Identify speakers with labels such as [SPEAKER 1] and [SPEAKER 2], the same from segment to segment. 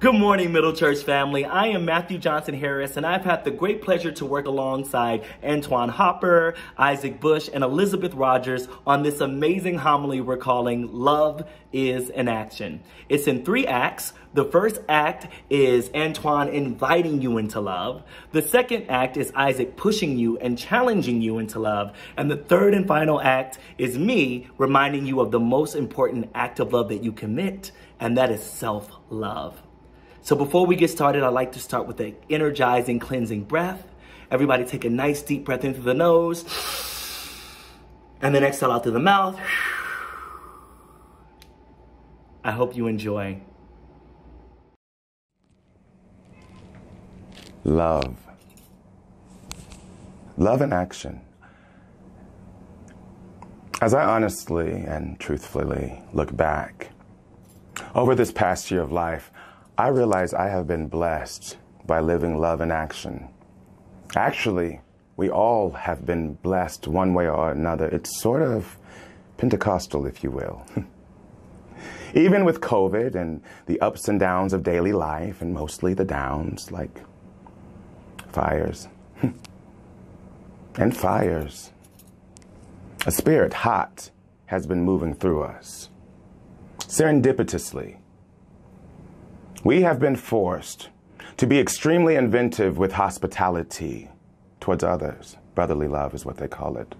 [SPEAKER 1] Good morning, Middle Church family. I am Matthew Johnson Harris, and I've had the great pleasure to work alongside Antoine Hopper, Isaac Bush, and Elizabeth Rogers on this amazing homily we're calling Love is an Action. It's in 3 acts. The first act is Antoine inviting you into love. The second act is Isaac pushing you and challenging you into love. And the third and final act is me reminding you of the most important act of love that you commit, and that is self-love. So before we get started, I'd like to start with the energizing, cleansing breath. Everybody take a nice deep breath in through the nose, and then exhale out through the mouth. I hope you enjoy.
[SPEAKER 2] Love. Love in action. As I honestly and truthfully look back over this past year of life, I realize I have been blessed by living love in action. Actually, we all have been blessed one way or another. It's sort of Pentecostal, if you will. Even with COVID and the ups and downs of daily life, and mostly the downs, like fires and fires, a spirit hot has been moving through us. Serendipitously, we have been forced to be extremely inventive with hospitality towards others. Brotherly love is what they call it.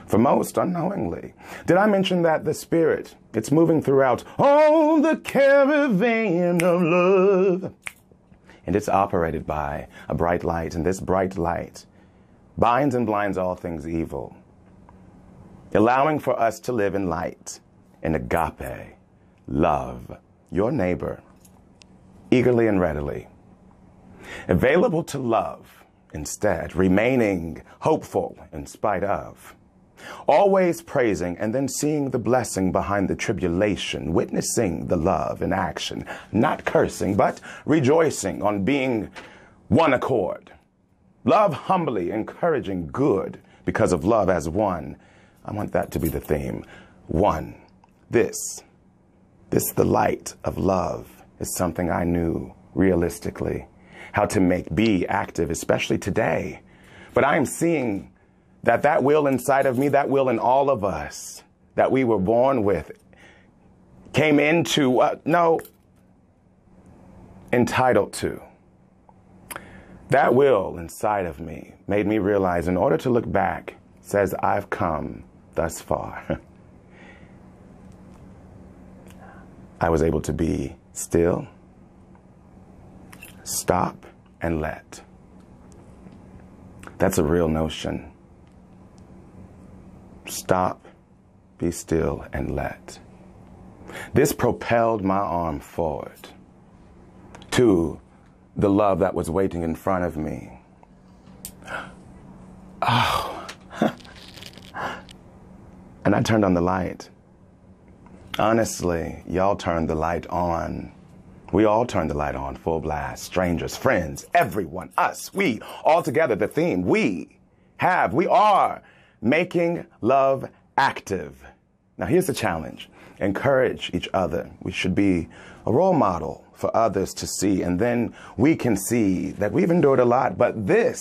[SPEAKER 2] For most, unknowingly. Did I mention that the Spirit, it's moving throughout all the caravan of love? And it's operated by a bright light, and this bright light binds and blinds all things evil, allowing for us to live in light, in agape, love your neighbor, eagerly and readily, available to love instead, remaining hopeful in spite of, always praising and then seeing the blessing behind the tribulation, witnessing the love in action, not cursing, but rejoicing on being one accord. Love humbly, encouraging good because of love as one. I want that to be the theme. One. This, the light of love, is something I knew realistically how to be active, especially today. But I am seeing that will inside of me, that will in all of us that we were born with, came into, entitled to. That will inside of me made me realize, in order to look back, says I've come thus far. I was able to be still, stop, and let. That's a real notion. Stop, be still, and let. This propelled my arm forward to the love that was waiting in front of me. Oh. And I turned on the light. Honestly, y'all turned the light on. We all turned the light on, full blast. Strangers, friends, everyone, us, we, all together, the theme. We are making love active. Now here's the challenge. Encourage each other. We should be a role model for others to see, and then we can see that we've endured a lot, but this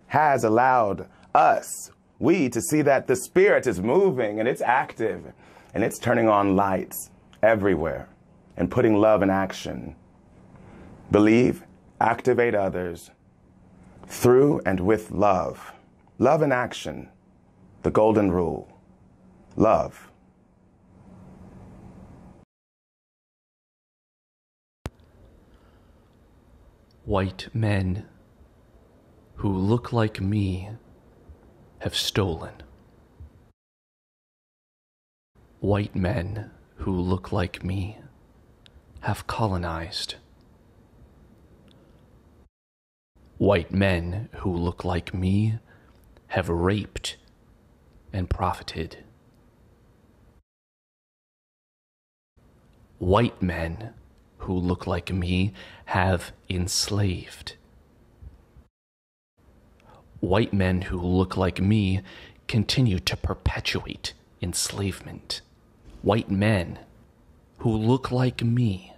[SPEAKER 2] has allowed us, we, to see that the Spirit is moving and it's active. And it's turning on lights everywhere and putting love in action. Believe, activate others through and with love. Love in action. The golden rule. Love.
[SPEAKER 3] White men who look like me have stolen. White men who look like me have colonized. White men who look like me have raped and profited. White men who look like me have enslaved. White men who look like me continue to perpetuate enslavement. White men who look like me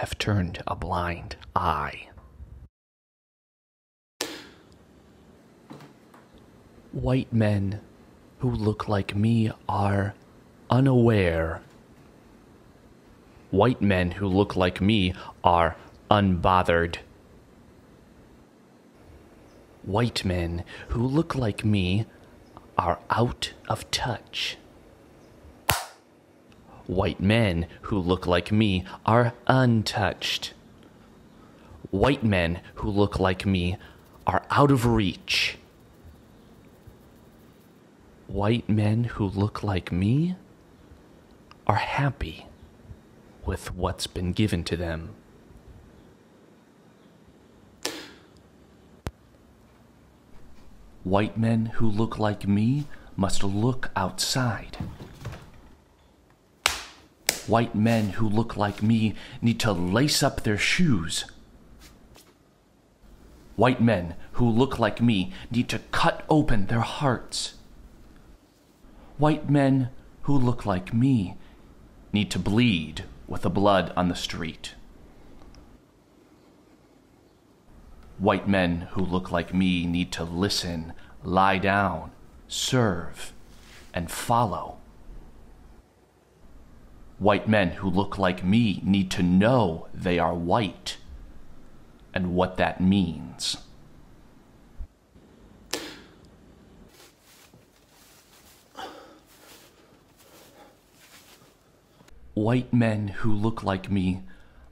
[SPEAKER 3] have turned a blind eye. White men who look like me are unaware. White men who look like me are unbothered. White men who look like me are out of touch. White men who look like me are untouched. White men who look like me are out of reach. White men who look like me are happy with what's been given to them. White men who look like me must look outside. White men who look like me need to lace up their shoes. White men who look like me need to cut open their hearts. White men who look like me need to bleed with the blood on the street. White men who look like me need to listen, lie down, serve, and follow. White men who look like me need to know they are white and what that means. White men who look like me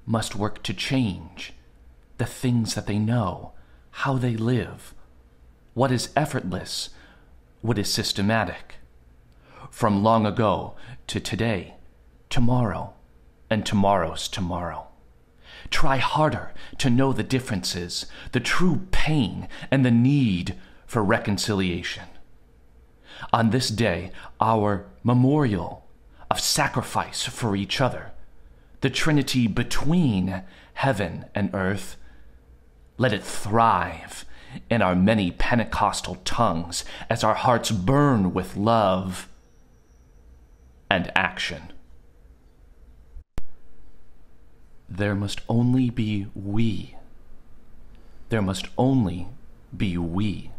[SPEAKER 3] must work to change the things that they know, how they live, what is effortless, what is systematic. From long ago to today, tomorrow, and tomorrow's tomorrow. Try harder to know the differences, the true pain, and the need for reconciliation. On this day, our memorial of sacrifice for each other, the Trinity between heaven and earth, let it thrive in our many Pentecostal tongues as our hearts burn with love and action. There must only be we. There must only be we.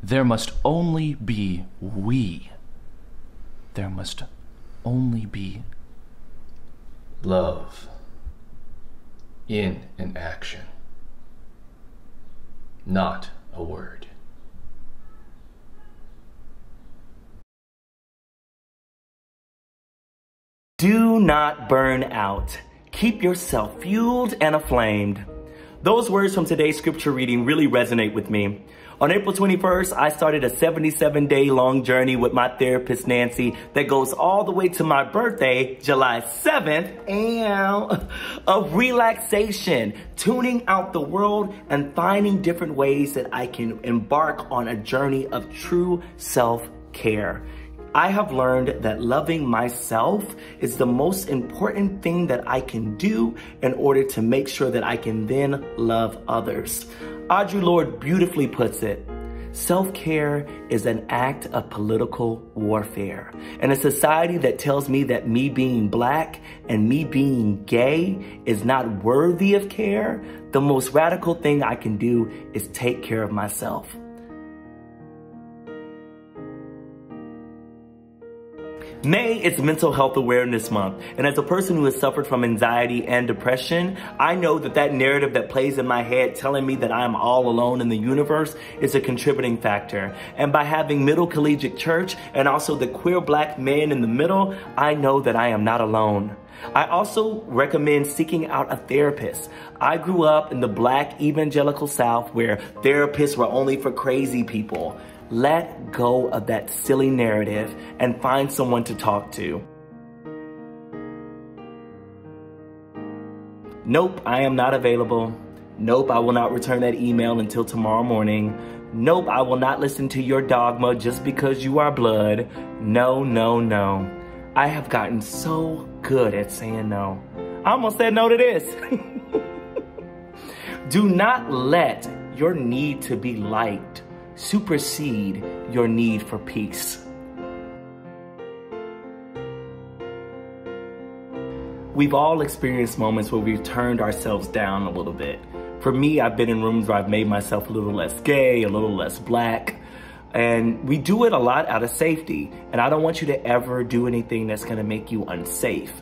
[SPEAKER 3] There must only be we. There must only be love in an action, not a word.
[SPEAKER 1] Do not burn out. Keep yourself fueled and aflamed. Those words from today's scripture reading really resonate with me. On April 21st, I started a 77-day-long journey with my therapist, Nancy, that goes all the way to my birthday, July 7th, and of relaxation, tuning out the world and finding different ways that I can embark on a journey of true self-care. I have learned that loving myself is the most important thing that I can do in order to make sure that I can then love others. Audre Lorde beautifully puts it, self-care is an act of political warfare. In a society that tells me that me being black and me being gay is not worthy of care, the most radical thing I can do is take care of myself. May is Mental Health Awareness Month, and as a person who has suffered from anxiety and depression, I know that that narrative that plays in my head telling me that I'm all alone in the universe is a contributing factor. And by having Middle Collegiate Church and also the queer black men in the middle, I know that I am not alone. I also recommend seeking out a therapist. I grew up in the black evangelical South where therapists were only for crazy people. Let go of that silly narrative and find someone to talk to. Nope, I am not available. Nope, I will not return that email until tomorrow morning. Nope, I will not listen to your dogma just because you are blood. No, no, no. I have gotten so good at saying no. I almost said no to this. Do not let your need to be liked supersede your need for peace. We've all experienced moments where we've turned ourselves down a little bit. For me, I've been in rooms where I've made myself a little less gay, a little less black, and we do it a lot out of safety. And I don't want you to ever do anything that's gonna make you unsafe.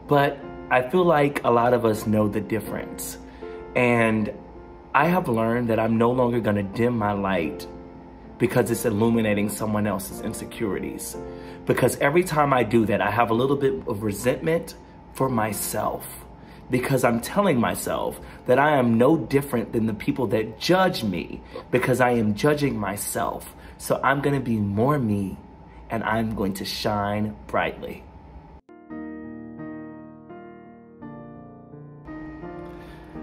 [SPEAKER 1] But I feel like a lot of us know the difference. And I have learned that I'm no longer gonna dim my light because it's illuminating someone else's insecurities. Because every time I do that, I have a little bit of resentment for myself. Because I'm telling myself that I am no different than the people that judge me, because I am judging myself. So I'm gonna be more me, and I'm going to shine brightly.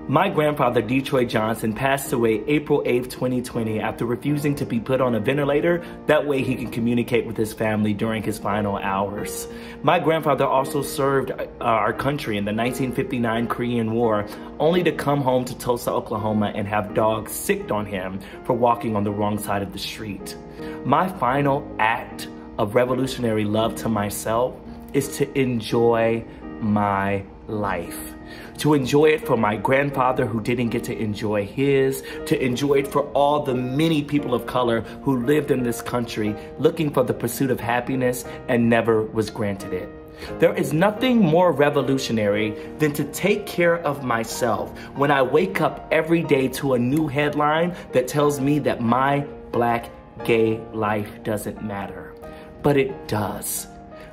[SPEAKER 1] My grandfather, Detroit Johnson, passed away April 8th, 2020 after refusing to be put on a ventilator. That way he can communicate with his family during his final hours. My grandfather also served our country in the 1959 Korean War, only to come home to Tulsa, Oklahoma and have dogs sicked on him for walking on the wrong side of the street. My final act of revolutionary love to myself is to enjoy my life. To enjoy it for my grandfather who didn't get to enjoy his, to enjoy it for all the many people of color who lived in this country looking for the pursuit of happiness and never was granted it. There is nothing more revolutionary than to take care of myself when I wake up every day to a new headline that tells me that my black gay life doesn't matter. But it does.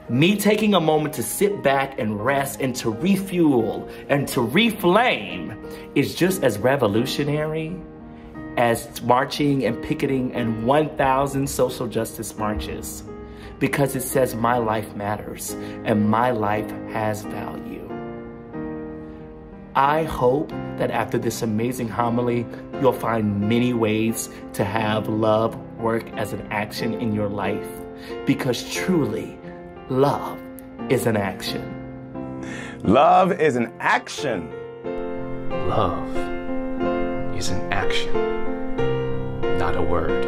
[SPEAKER 1] Me taking a moment to sit back and rest and to refuel and to reflame is just as revolutionary as marching and picketing and 1,000 social justice marches, because it says my life matters and my life has value. I hope that after this amazing homily, you'll find many ways to have love work as an action in your life, because truly, love is an action.
[SPEAKER 2] Love is an action.
[SPEAKER 3] Love is an action, not a word.